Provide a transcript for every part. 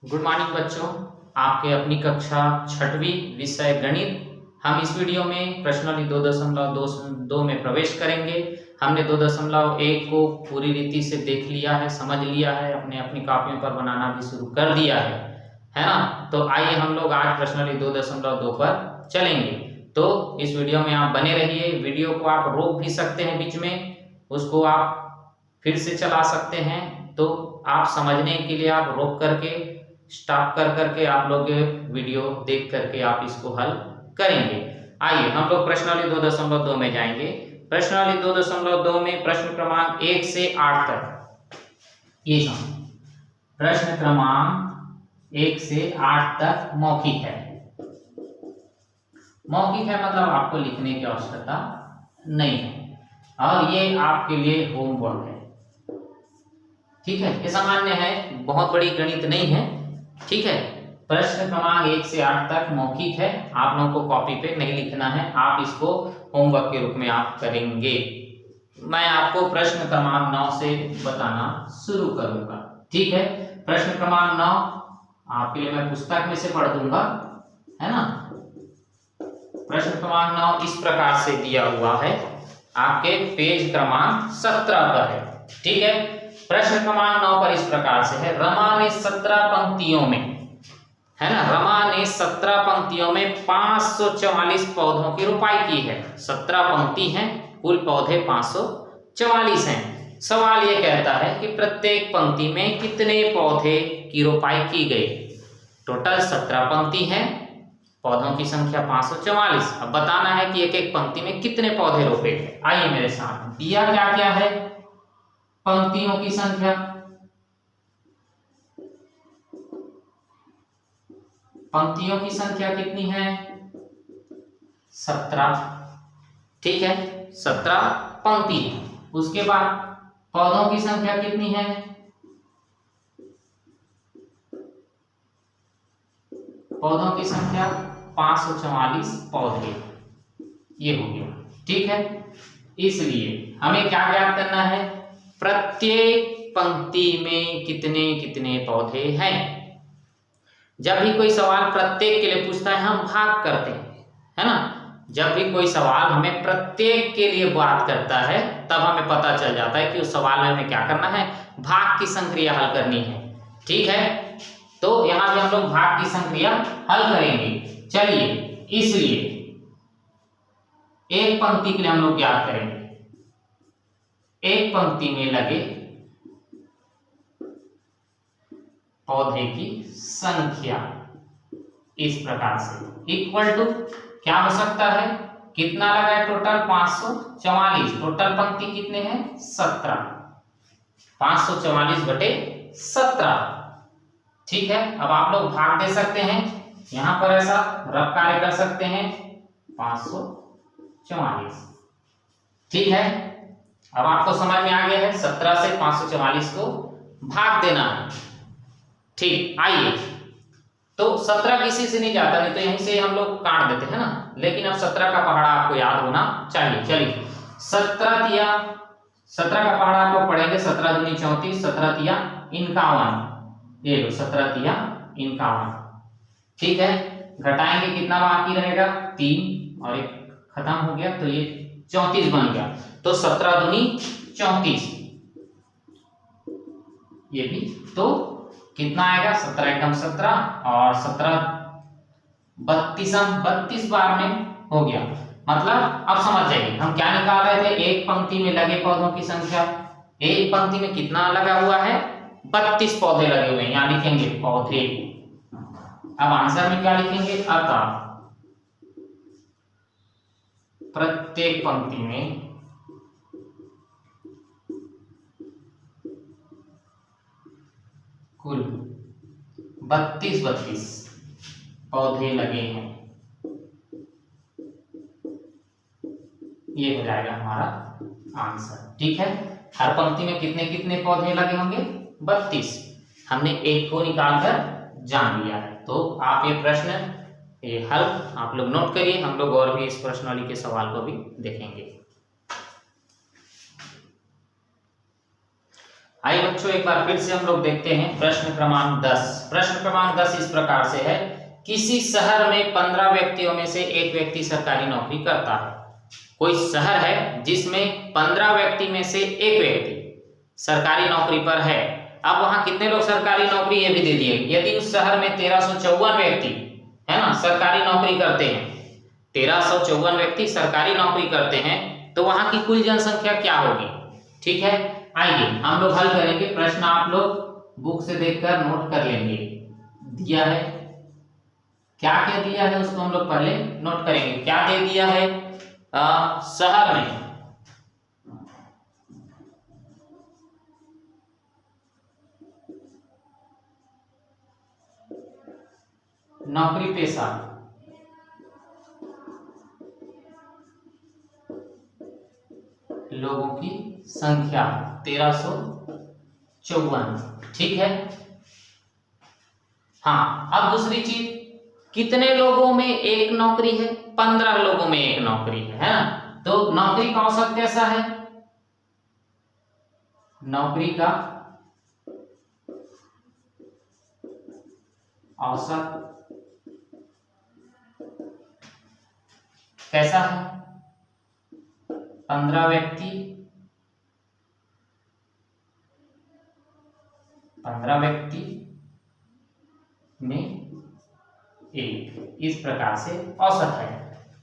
Good morning बच्चों, आपके अपनी कक्षा छठवीं विषय गणित। हम इस वीडियो में प्रश्नावली 2.2 में प्रवेश करेंगे। हमने 2.1 को पूरी रीति से देख लिया है, समझ लिया है, अपने अपनी कॉपियों पर बनाना भी शुरू कर दिया है ना। तो आइए हम लोग आज प्रश्नावली 2.2 पर चलेंगे। तो इस वीडियो में आप बने रहिए। वीडियो को आप रोक भी सकते हैं बीच में, उसको आप फिर से चला सकते हैं। तो आप समझने के लिए आप रोक करके स्टॉप कर करके आप लोग वीडियो देख करके आप इसको हल करेंगे। आइए हम लोग प्रश्नावली 2.2 में जाएंगे। प्रश्नावली 2.2 में प्रश्न क्रमांक 1 से 8 तक ये प्रश्न क्रमांक 1 से 8 तक मौखिक है। मौखिक है मतलब आपको लिखने की आवश्यकता नहीं है और ये आपके लिए होमवर्क है। ठीक है, ये सामान्य है, बहुत बड़ी गणित नहीं है। ठीक है, प्रश्न क्रमांक 1 से 8 तक मौखिक है। आप लोगों को कॉपी पे नहीं लिखना है, आप इसको होमवर्क के रूप में आप करेंगे। मैं आपको प्रश्न क्रमांक 9 से बताना शुरू करूंगा। ठीक है, प्रश्न क्रमांक 9 आपके लिए मैं पुस्तक में से पढ़ दूंगा, है ना। प्रश्न क्रमांक 9 इस प्रकार से दिया हुआ है, आपके पेज क्रमांक 17 पर है। ठीक है, प्रश्न क्रमांक 9 पर इस प्रकार से है। रमा ने 17 पंक्तियों में, है ना, रमा ने 17 पंक्तियों में 544 पौधों की रोपाई की है। 17 पंक्ति हैं, कुल पौधे 544 हैं। सवाल ये कहता है कि प्रत्येक पंक्ति में कितने पौधे की रोपाई की गई। टोटल 17 पंक्ति हैं, पौधों की संख्या 544। अब बताना है कि एक एक पंक्ति में कितने पौधे रोपे गए। आइए मेरे साथ, दिया क्या क्या है, पंक्तियों की संख्या, पंक्तियों की संख्या कितनी है, 17। ठीक है, 17 पंक्ति है। उसके बाद पौधों की संख्या कितनी है, पौधों की संख्या 544 पौधे, ये हो गया। ठीक है, इसलिए हमें क्या ज्ञात करना है, प्रत्येक पंक्ति में कितने कितने पौधे हैं। जब भी कोई सवाल प्रत्येक के लिए पूछता है हम भाग करते हैं, है ना। जब भी कोई सवाल हमें प्रत्येक के लिए बात करता है तब हमें पता चल जाता है कि उस सवाल में हमें क्या करना है, भाग की संक्रिया हल करनी है। ठीक है, तो यहां भी हम लोग भाग की संक्रिया हल करेंगे। चलिए, इसलिए एक पंक्ति के लिए हम लोग ज्ञात करेंगे, एक पंक्ति में लगे पौधे की संख्या इस प्रकार से इक्वल टू क्या हो सकता है, कितना लगा है, टोटल 544। टोटल पंक्ति कितने हैं, 17, 544 बटे 17। ठीक है, अब आप लोग भाग दे सकते हैं, यहां पर ऐसा रफ कार्य कर सकते हैं, 544। ठीक है, अब आपको समझ में आ गया है, 17 से 544 को भाग देना है। ठीक, आइए, तो 17 किसी से नहीं जाता, नहीं तो यहीं से हम लोग काट देते हैं ना, लेकिन अब 17 का पहाड़ा आपको याद होना चाहिए। चलिए, 17 तिया 17 का पहाड़ा आपको पढ़ेंगे, 17 दूनी 34, 17 तिया 51, ये लो 17 तिया 51। ठीक है, घटाएंगे कितना बाकी रहेगा, 3 और 1 खत्म हो गया, तो ये 34 बन गया। तो 17 दूनी 34, ये भी तो कितना आएगा, 17 एकम 17 और 17 32 बार में हो गया। मतलब अब समझ जाइए हम क्या निकाल रहे थे, एक पंक्ति में लगे पौधों की संख्या। एक पंक्ति में कितना लगा हुआ है, 32 पौधे लगे हुए हैं, यहां लिखेंगे पौधे। अब आंसर में क्या लिखेंगे, अतः प्रत्येक पंक्ति में कुल 32 पौधे लगे हैं। ये हो जाएगा हमारा आंसर। ठीक है, हर पंक्ति में कितने कितने पौधे लगे होंगे, 32। हमने एक को निकालकर जान लिया है। तो आप ये प्रश्न ये हल आप लोग नोट करिए, हम लोग और भी इस प्रश्नावली के सवाल को भी देखेंगे। आइए बच्चों, एक बार फिर से हम लोग देखते हैं प्रश्न क्रमांक 10। प्रश्न क्रमांक 10 इस प्रकार से है, किसी शहर में 15 व्यक्तियों में से एक व्यक्ति सरकारी नौकरी करता है। कोई शहर है जिसमें 15 व्यक्ति में से एक व्यक्ति सरकारी नौकरी पर है। अब वहां कितने लोग सरकारी नौकरी ये भी दे दिए। यदि उस शहर में 1354 व्यक्ति है ना सरकारी नौकरी करते हैं, 1354 व्यक्ति सरकारी नौकरी करते हैं, तो वहां की कुल जनसंख्या क्या होगी। ठीक है, आइए हम लोग हल करेंगे। प्रश्न आप लोग बुक से देखकर नोट कर लेंगे। दिया है, क्या क्या दिया है उसको हम लोग पहले नोट करेंगे। क्या दे दिया है, शहर में नौकरी पेशा लोगों की संख्या 1354। ठीक है। हाँ, अब दूसरी चीज, कितने लोगों में एक नौकरी है, 15 लोगों में एक नौकरी है ना। तो नौकरी का औसत कैसा है, नौकरी का औसत कैसा है, 15 व्यक्ति में एक, इस प्रकार से औसत है।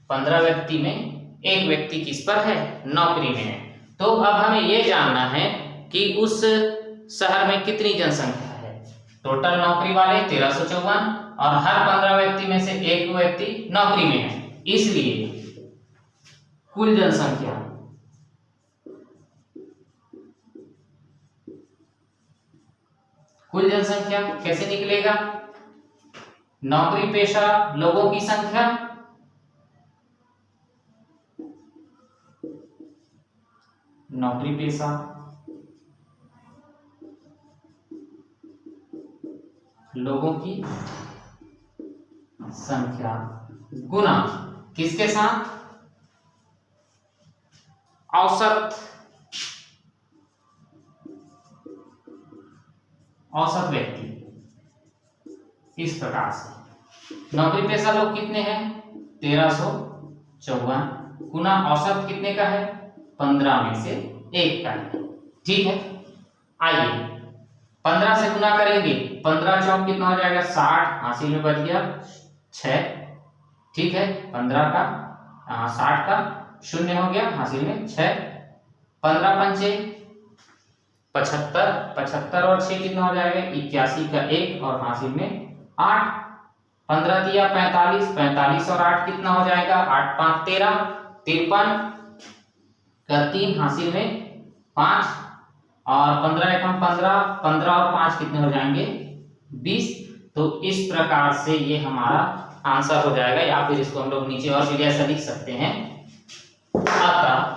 15 व्यक्ति में एक व्यक्ति किस पर है, नौकरी में है। तो अब हमें यह जानना है कि उस शहर में कितनी जनसंख्या है। टोटल नौकरी वाले 1354 और हर 15 व्यक्ति में से एक व्यक्ति नौकरी में है, इसलिए कुल जनसंख्या कैसे निकलेगा, नौकरी पेशा लोगों की संख्या नौकरी पेशा लोगों की संख्या गुना किसके साथ, औसत व्यक्ति। इस प्रकार से नौकरी पेशा लोग कितने हैं, 1354 गुना औसत कितने का है, 15 में से एक का है। ठीक है, आइए 15 से गुना करेंगे, 15 चौक कितना हो जाएगा, 60, हासिल में बच गया 6। ठीक है, 15 का 60 का शून्य हो गया, हासिल में 6। 15 पंचे 75, 75 और 6 कितना हो जाएगा, 81 का 1 और हासिल में 8। 15 दिया 45, 45 और 8 कितना हो जाएगा, 8 5 13, 53 का 3 हासिल में 5 और 15 एकम 15, 15 और 5 कितने हो जाएंगे, 20। तो इस प्रकार से ये हमारा आंसर हो जाएगा, या फिर इसको हम लोग नीचे और भी ऐसा लिख सकते हैं। अतः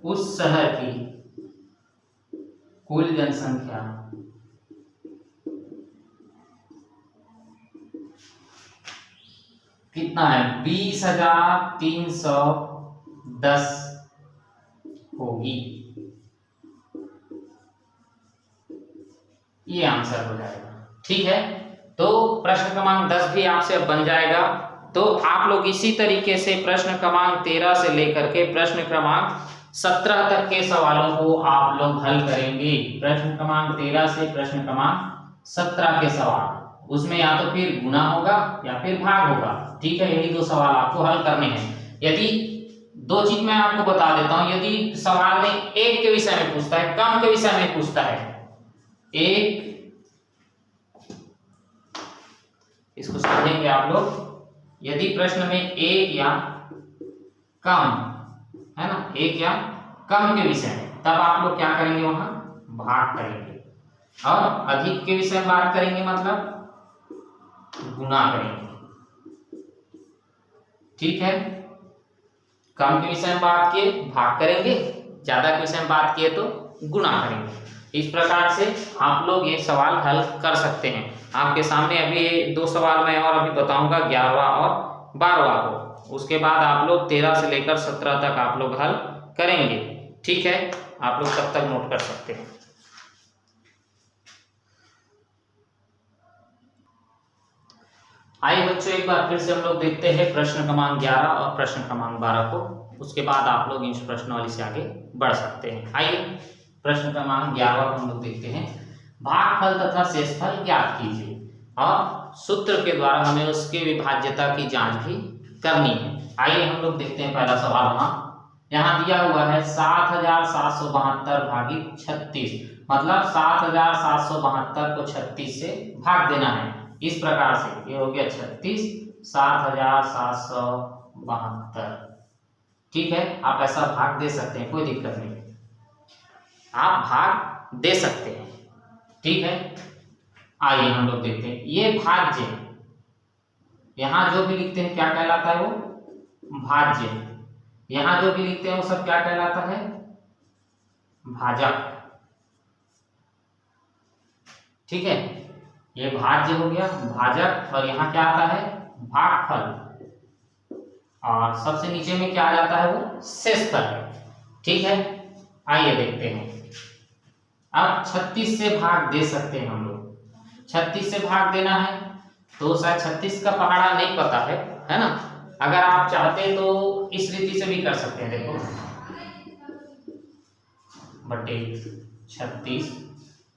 उस शहर की कुल जनसंख्या कितना है, 20,310 होगी। ये आंसर हो जाएगा। ठीक है, तो प्रश्न क्रमांक 10 भी आपसे अब बन जाएगा। तो आप लोग इसी तरीके से प्रश्न क्रमांक 13 से लेकर के प्रश्न क्रमांक 17 तक के सवालों को आप लोग हल करेंगे। प्रश्न क्रमांक 13 से प्रश्न क्रमांक 17 के सवाल, उसमें या तो फिर गुना होगा या फिर भाग होगा। ठीक है, यही 2 सवाल आपको हल करने हैं। यदि 2 चीज मैं आपको बता देता हूं, यदि सवाल में एक के विषय में पूछता है, कम के विषय में पूछता है, एक, इसको समझेंगे आप लोग। यदि प्रश्न में एक या कम है ना, एक या कम के विषय में, तब आप लोग क्या करेंगे, वहां भाग करेंगे। और अधिक के विषय में बात करेंगे, मतलब गुना करेंगे। ठीक है, कम के विषय में बात किए भाग करेंगे, ज्यादा के विषय में बात किए तो गुना करेंगे। इस प्रकार से आप लोग ये सवाल हल कर सकते हैं। आपके सामने अभी 2 सवाल मैं और अभी बताऊंगा, 11वां और 12वां को। उसके बाद आप लोग 13 से लेकर 17 तक आप लोग हल करेंगे। ठीक है, आप लोग तब तक नोट कर सकते हैं। आइए बच्चों, एक बार फिर से हम लोग देखते हैं प्रश्न क्रमांक 11 और प्रश्न क्रमांक 12 को। उसके बाद आप लोग इन प्रश्नावली से आगे बढ़ सकते हैं। आइए प्रश्न क्रमांक 11 को हम लोग देखते हैं। भागफल तथा शेषफल ज्ञात कीजिए और सूत्र के द्वारा हमें उसके विभाज्यता की जांच भी करनी है। आइए हम लोग देखते हैं पहला सवाल। यहाँ दिया हुआ है 7772 भागित 36, मतलब 7772 को 36 से भाग देना है। इस प्रकार से ये हो गया 36 7772। ठीक है, आप ऐसा भाग दे सकते हैं, कोई दिक्कत नहीं, आप भाग दे सकते हैं। ठीक है, आइए हम लोग देखते हैं। ये भाज्य, यहां जो भी लिखते हैं क्या कहलाता है? वो भाज्य। यहां जो भी लिखते हैं वो सब क्या कहलाता है? भाजक। ठीक है, ये भाज्य हो गया, भाजक। और यहाँ क्या आता है? भागफल। और सबसे नीचे में क्या आ जाता है? वो शेषफल। ठीक है, आइए देखते हैं। अब 36 से भाग दे सकते हैं हम लोग। 36 से भाग देना है तो शायद 36 का पहाड़ा नहीं पता है ना? अगर आप चाहते तो इस रीति से भी कर सकते हैं। देखो, बटे 36,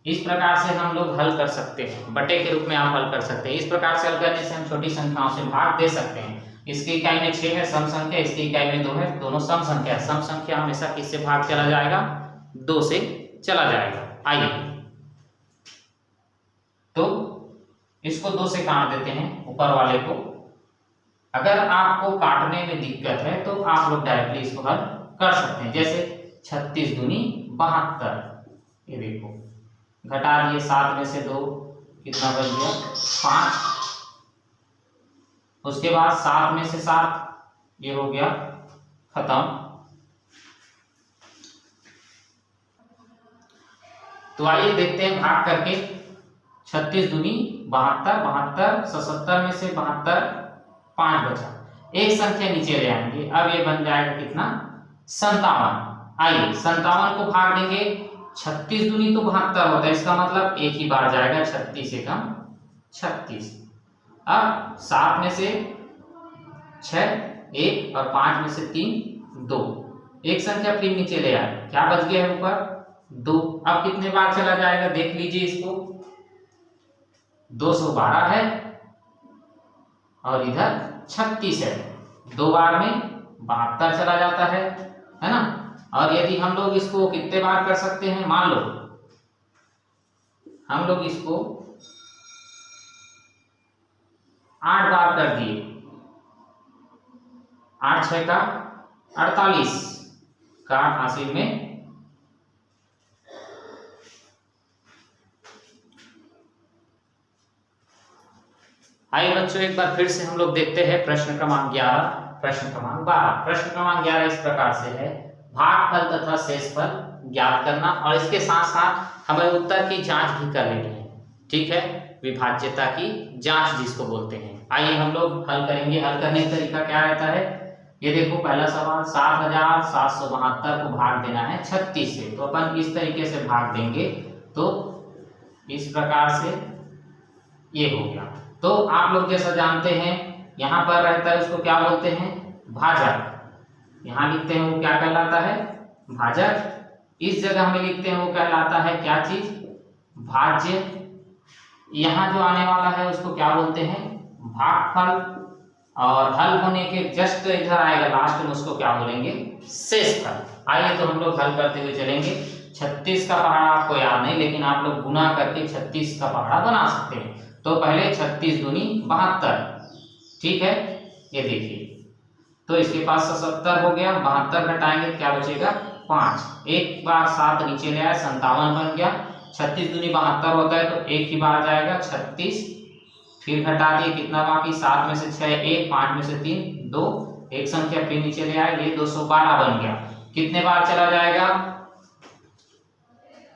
इस प्रकार से हम लोग हल कर सकते हैं। बटे के रूप में आप हल कर सकते हैं। इस प्रकार से हल करने से हम छोटी संख्याओं से भाग दे सकते हैं। इसकी इकाई में 6 है सम संख्या, इसकी इकाई में 2 है, दोनों सम संख्या है। सम संख्या हमेशा किससे भाग चला जाएगा? 2 से चला जाएगा। आइए तो इसको 2 से काट देते हैं, ऊपर वाले को। अगर आपको काटने में दिक्कत है तो आप लोग डायरेक्टली इसको हल कर सकते हैं। जैसे 36 दूनी 72, ये देखो, घटा दिए 7 में से 2, कितना बच गया? 5। उसके बाद 7 में से 7, ये हो गया खत्म। तो आइए देखते हैं भाग करके। 36 दूनी 72, 72 77 में से 72, 5 बचा। एक संख्या नीचे ले आएंगे, अब ये बन जाएगा कितना? 57। आइए 57 को भाग देंगे। 36 दूनी तो 72 होता है, इसका मतलब एक ही बार जाएगा, 36 एकम 36। अब 7 में से 6 1 और 5 में से 3 2, एक संख्या फिर नीचे ले आए, क्या बच गया है ऊपर? 2। अब कितने बार चला जाएगा? देख लीजिए इसको, 212 है और इधर 36 है, 2 बार में 72 चला जाता है ना? और यदि हम लोग इसको कितने बार कर सकते हैं? मान लो हम लोग इसको 8 बार कर दिए, 8 6 का 48 का हासिल में। आइए बच्चों, एक बार फिर से हम लोग देखते हैं प्रश्न क्रमांक 11, प्रश्न क्रमांक 12। प्रश्न क्रमांक 11 इस प्रकार से है। भागफल तथा शेषफल ज्ञात करना और इसके साथ साथ हमें उत्तर की जांच भी कर लेनी है। ठीक है, विभाज्यता की जांच जिसको बोलते हैं। आइए हम लोग हल करेंगे। हल करने का तरीका क्या रहता है? ये देखो, पहला सवाल 7772 को भाग देना है 36 से, तो अपन इस तरीके से भाग देंगे तो इस प्रकार से ये हो गया। तो आप लोग जैसा जानते हैं, यहाँ पर रहता है उसको क्या बोलते हैं? भाजक। यहाँ लिखते हैं वो क्या कहलाता है? भाजक। इस जगह में लिखते हैं वो कहलाता है क्या चीज? भाज्य। यहाँ जो आने वाला है उसको क्या बोलते हैं? भागफल। और हल होने के जस्ट इधर आएगा लास्ट में, उसको क्या बोलेंगे? शेषफल। आइए तो हम लोग हल करते हुए चलेंगे। 36 का पहाड़ा आपको याद नहीं, लेकिन आप लोग गुना करके 36 का पहाड़ा बना सकते हैं। तो पहले 36 दूनी 72, ठीक है, ये देखिए, तो इसके पास 77 हो गया, 72 घटाएंगे क्या बचेगा? 5। एक बार 7 नीचे ले आया, 57 बन गया। 36 दूनी 72 होता है तो एक ही बार जाएगा 36, फिर घटा दिए, कितना बाकी? 7 में से 6 1, 5 में से 3 2, एक संख्या फिर नीचे ले आए, ये 212 बन गया। कितने बार चला जाएगा?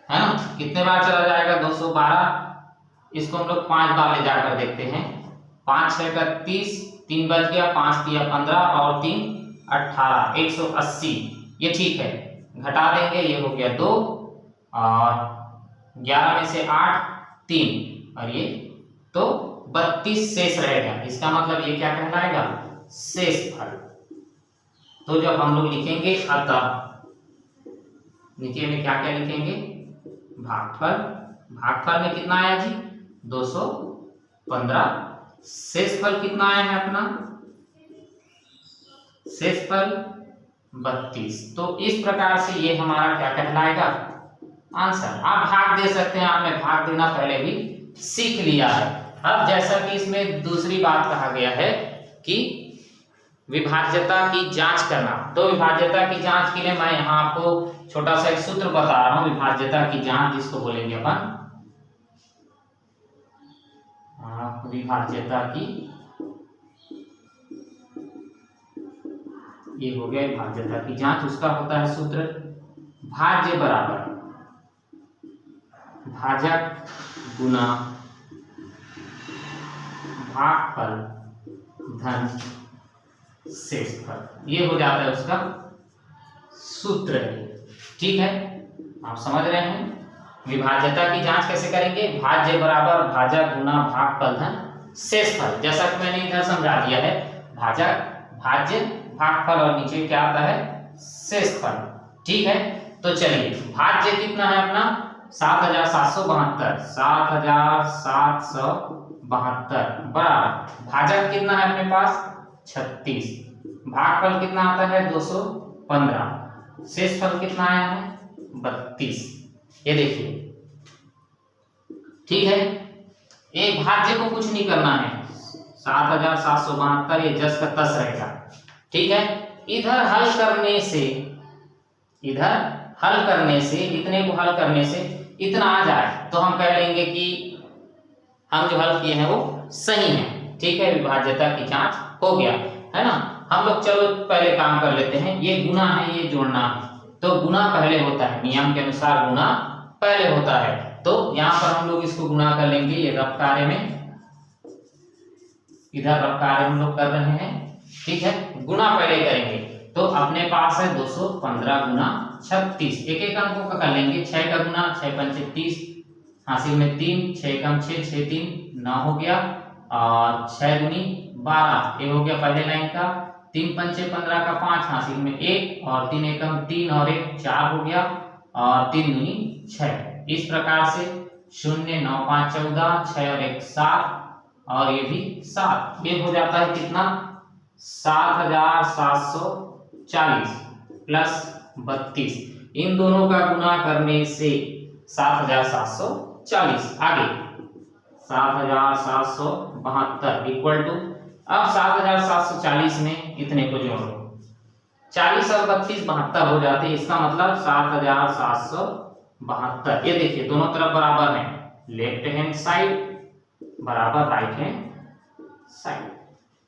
है ना, कितने बार चला जाएगा? 212। इसको हम लोग 5 बार ले जाकर देखते हैं। 5 6 का 30, 3 बच गया, 5 दिया 15 और 3 18, 180। ये ठीक है, घटा देंगे, ये हो गया 2 और 11 में से 8 3 और ये तो 32 शेष रहेगा। इसका मतलब ये क्या कहलाएगा, शेषफल। तो जब हम लोग लिखेंगे अतः, नीचे में क्या क्या लिखेंगे, भागफल। भागफल में कितना आया जी, 215। शेषफल कितना आया है अपना, शेषफल 32। तो इस प्रकार से ये हमारा क्या कहलाएगा, आंसर। आप भाग दे सकते हैं, आपने भाग देना पहले भी सीख लिया है। अब जैसा कि इसमें दूसरी बात कहा गया है कि विभाज्यता की जांच करना, तो विभाज्यता की जांच के लिए मैं यहाँ आपको छोटा सा एक सूत्र बता रहा हूं, विभाज्यता की जांच जिसको बोलेंगे अपन विभाज्यता की, ये हो गया विभाज्यता की जांच। उसका होता है सूत्र भाज्य बराबर भाजक गुना भागफल धन शेषफल, ये हो जाता है उसका सूत्र है। ठीक है, आप समझ रहे हैं। विभाज्यता की जांच कैसे करेंगे, भाज्य बराबर भाजक गुना भागफल धन शेषफल। जैसा कि मैंने इधर समझा दिया है, भाजक भाज्य भागफल और नीचे क्या आता है, शेषफल। ठीक है, तो चलिए भाज्य कितना है अपना 7772, 7772 बराबर भाजक कितना है अपने पास 36, भागफल कितना आता है 215, शेषफल कितना आया है 32। ये देखिए, ठीक है, एक भाज्य को कुछ नहीं करना है, 7772 ये जस का तस रहेगा। ठीक है, इधर हल करने से इतने को हल करने से इतना आ जाए तो हम कह लेंगे कि हम जो हल किए हैं वो सही है। ठीक है, विभाज्यता की जांच हो गया है ना। हम लोग चलो पहले काम कर लेते हैं, ये गुना है, ये जोड़ना है, तो गुना पहले होता है, नियम के अनुसार गुना पहले होता है। तो यहाँ पर हम लोग इसको गुना कर लेंगे, ये रफ कार्य में, इधर रफ कार्य हम लोग कर रहे हैं। ठीक है, गुना पहले करेंगे, तो अपने पास है 215 गुना 36, एक एक अंकों का कर लेंगे, 6 का गुना 6 पंचे 30, हासिल में 3, 6 कम 6, 6 3 9 हो गया, और 6 दूनी 12, ये हो गया पहले लाइन का, 3 पंचे 15 का 5, हासिल में 1, और 3 एकम 3 और 1 4 हो गया, और 3 दूनी 6। इस प्रकार से 0 9 5 14, 6 और 1 7, और ये भी 7, ये हो जाता है कितना 7740 प्लस 32। इन दोनों का गुना करने से 7740, आगे 7772 इक्वल टू, अब 7740 में इतने को जोड़ो, 40 और 32 72 हो जाते हैं, इसका मतलब 7772। ये देखिए दोनों तरफ बराबर है, लेफ्ट हैंड साइड बराबर राइट हैंड साइड।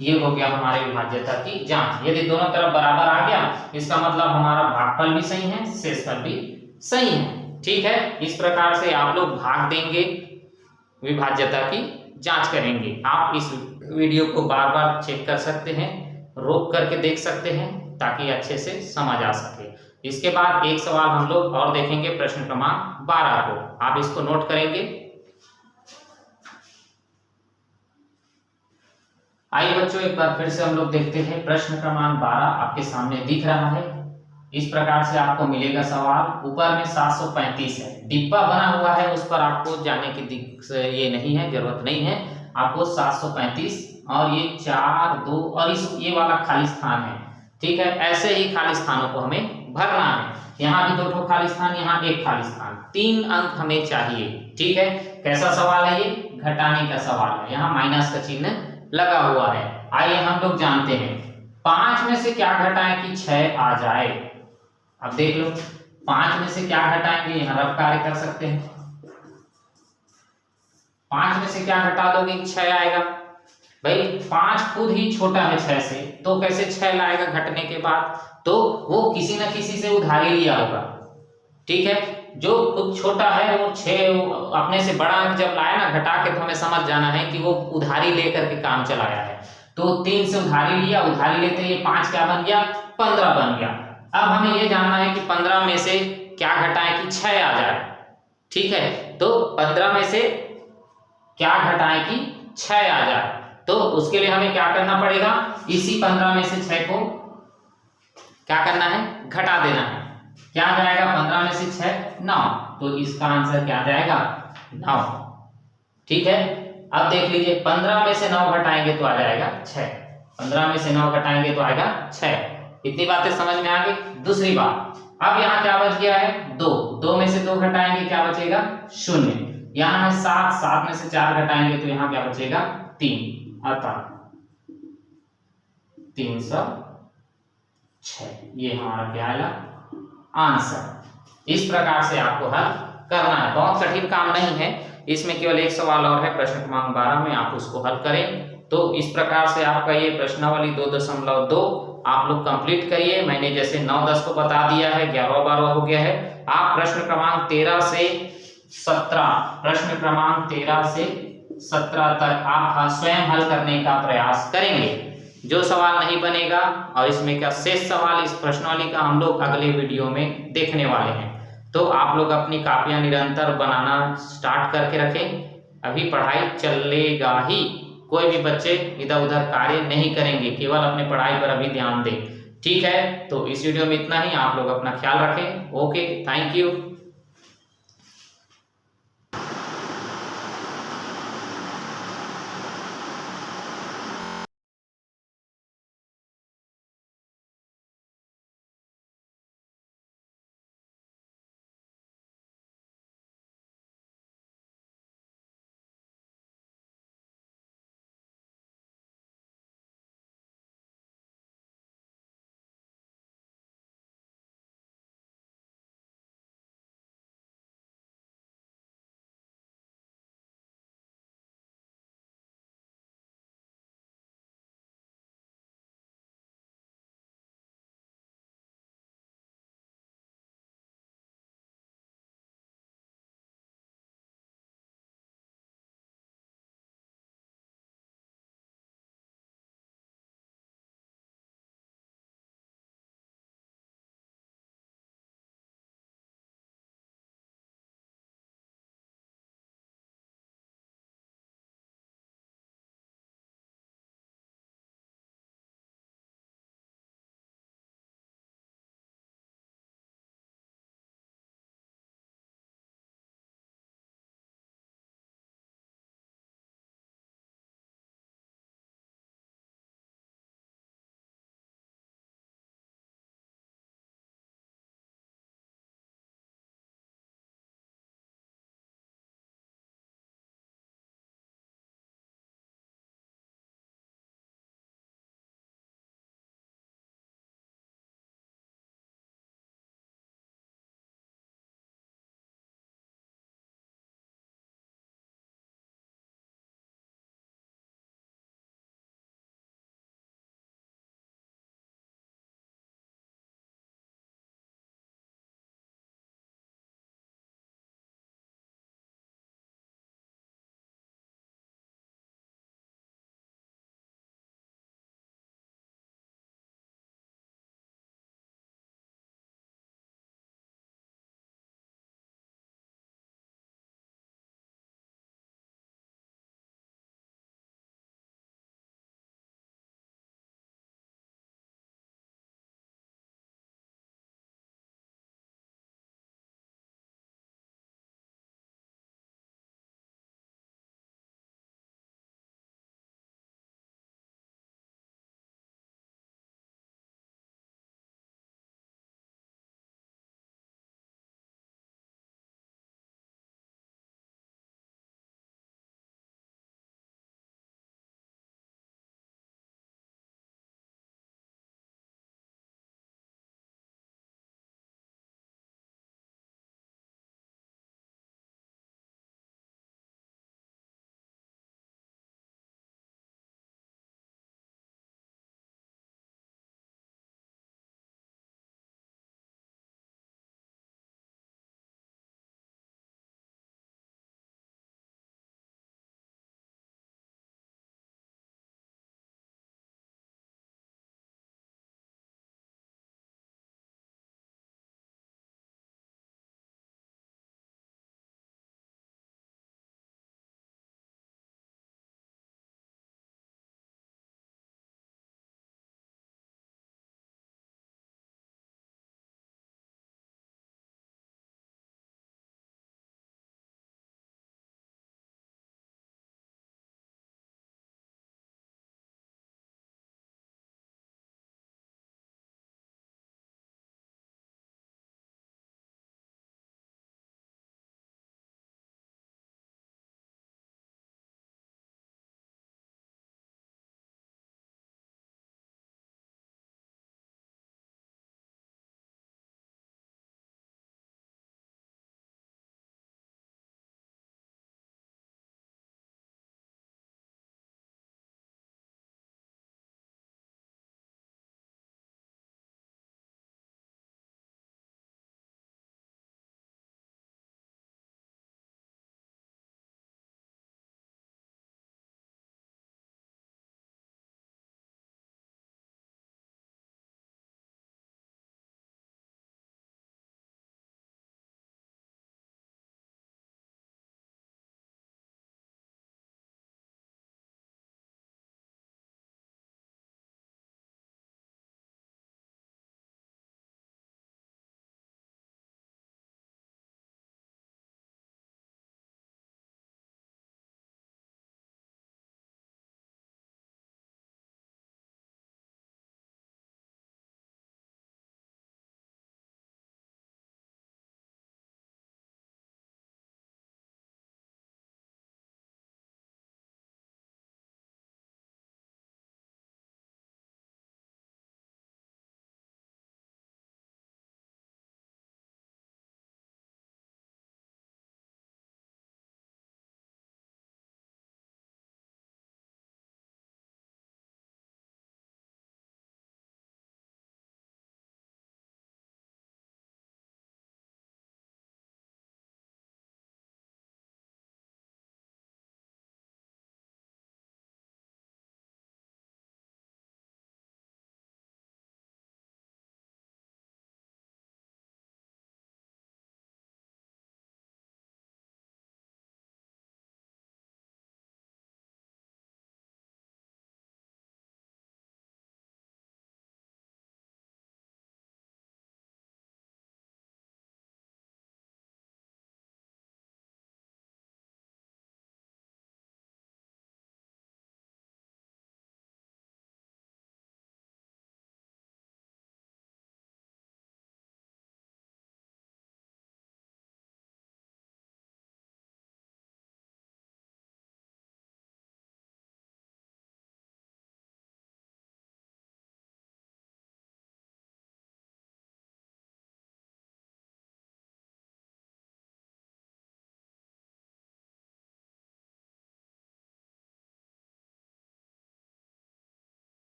ये हो गया हमारे विभाज्यता की जांच। यदि दोनों तरफ बराबर आ गया, इसका मतलब हमारा भागफल भी सही है, शेषफल भी सही है। ठीक है, इस प्रकार से आप लोग भाग देंगे, विभाज्यता की जांच करेंगे। आप इस वीडियो को बार बार चेक कर सकते हैं, रोक करके देख सकते हैं, ताकि अच्छे से समझ आ सके। इसके बाद एक सवाल हम लोग और देखेंगे, प्रश्न क्रमांक 12 को, आप इसको नोट करेंगे। आइए बच्चों, एक बार फिर से हम लोग देखते हैं, प्रश्न क्रमांक 12 आपके सामने दिख रहा है। इस प्रकार से आपको मिलेगा सवाल, ऊपर में 735 है, डिब्बा बना हुआ है, उस पर आपको जाने की ये नहीं है, जरूरत नहीं है। आपको 735 और ये 4 2 और इस ये वाला खाली स्थान है। ठीक है, ऐसे ही खाली स्थानों को हमें भरना है। यहाँ भी 2 खाली स्थान, यहाँ 1 खाली स्थान, 3 अंक हमें चाहिए। ठीक है, कैसा सवाल है ये, घटाने का सवाल है, यहाँ माइनस का चिन्ह लगा हुआ है। आइए हम लोग जानते हैं 5 में से क्या घटाएं कि 6 आ जाए। अब देख लो 5 में से क्या घटाएंगे, यहाँ रफ कार्य कर सकते हैं। 5 में से क्या घटा दोगे 6 आएगा। भाई 5 खुद ही छोटा है 6 से, तो कैसे 6 लाएगा घटने के बाद, तो वो किसी न किसी से उधारी लिया होगा। ठीक है, जो खुद छोटा है वो 6 अपने से बड़ा अंक जब लाया ना घटा के, तो हमें समझ जाना है कि वो उधारी लेकर के काम चलाया है। तो 3 से उधारी लिया, उधारी लेते ये 5 क्या बन गया, 15 बन गया। अब हमें ये जानना है कि 15 में से क्या घटाएं कि 6 आ जाए। ठीक है, तो 15 में से क्या घटाएं कि 6 आ जाए, तो उसके लिए हमें क्या करना पड़ेगा, इसी 15 में से 6 को क्या करना है, घटा देना है। क्या जाएगा 15 में से 6, 9, तो इसका आंसर क्या जाएगा, 9। ठीक है, अब देख लीजिए 15 में से 9 घटाएंगे तो आ जाएगा 6, 15 में से 9 घटाएंगे तो आएगा 6। इतनी बातें समझ में आ गई। दूसरी बात, अब यहाँ क्या बच गया है, 2, 2 में से 2 घटाएंगे क्या बचेगा, 0। यहाँ है 7, 7 में से 4 घटाएंगे तो यहाँ क्या बचेगा, 3, अतः 306। ये हमारा क्या आएगा, आंसर। इस प्रकार से आपको हल करना है, बहुत कठिन काम नहीं है। इसमें केवल एक सवाल और है, प्रश्न क्रमांक 12 में आप उसको हल करें। तो इस प्रकार से आपका ये प्रश्नावली 2.2 आप लोग कंप्लीट करिए। मैंने जैसे 9-10 को बता दिया है, 11-12 हो गया है। आप प्रश्न क्रमांक 13 से 17, प्रश्न क्रमांक 13 से 17 तक आप स्वयं हल करने का प्रयास करेंगे। जो सवाल नहीं बनेगा और इसमें का शेष सवाल इस प्रश्नावली का हम लोग अगले वीडियो में देखने वाले हैं। तो आप लोग अपनी कापियां निरंतर बनाना स्टार्ट करके रखें। अभी पढ़ाई चलेगा ही, कोई भी बच्चे इधर उधर कार्य नहीं करेंगे, केवल अपने पढ़ाई पर अभी ध्यान दें। ठीक है, तो इस वीडियो में इतना ही। आप लोग अपना ख्याल रखें। Okay, thank you.